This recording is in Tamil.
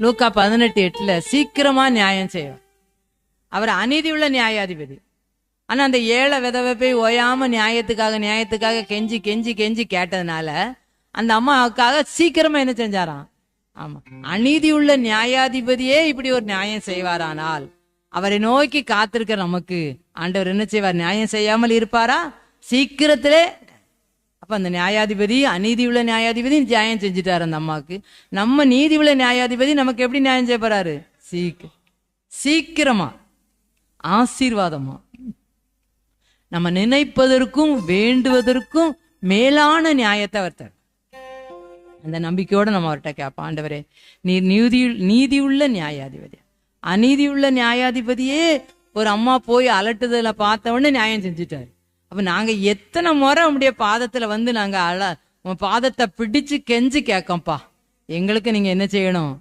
லூக்கா 18:8 சீக்கிரமா நியாயம் செய்வார். அவர் அநீதி உள்ள நியாயாதிபதி. ஆனா அந்த ஏழை விதவை போய் ஓயாம நியாயத்துக்காக கெஞ்சி கெஞ்சி கெஞ்சி கேட்டதுனால அந்த அம்மாவுக்காக சீக்கிரமா என்ன செஞ்சாராம்? ஆமா, அநீதி உள்ள நியாயாதிபதியே இப்படி ஒரு நியாயம் செய்வாரானால் அவரை நோக்கி காத்திருக்க நமக்கு ஆண்டவர் என்ன செய்வார்? நியாயம் செய்யாமல் இருப்பாரா? சீக்கிரத்திலே. அப்ப அந்த நியாயாதிபதி, அநீதி உள்ள நியாயாதிபதி நியாயம் செஞ்சுட்டாரு அந்த அம்மாவுக்கு. நம்ம நீதி உள்ள நியாயாதிபதி நமக்கு எப்படி நியாயம் செய்ய போறாரு? சீக்கிரமா, ஆசீர்வாதமா, நம்ம நினைப்பதற்கும் வேண்டுவதற்கும் மேலான நியாயத்தை அவர் தர. அந்த நம்பிக்கையோட நம்ம அவர்கிட்ட கேட்போம், ஆண்டவரே நீர் நீதி உள்ள நியாயாதிபதி. அநீதி உள்ள நியாயாதிபதியே ஒரு அம்மா போய் அலட்டுதல பார்த்த உடனே நியாயம் செஞ்சுட்டாரு. அப்ப நாங்க எத்தனை முறை உங்களுடைய பாதத்துல வந்து நாங்க உன் பாதத்தை பிடிச்சு கெஞ்சு கேட்கோம்ப்பா, எங்களுக்கு நீங்க என்ன செய்யணும்?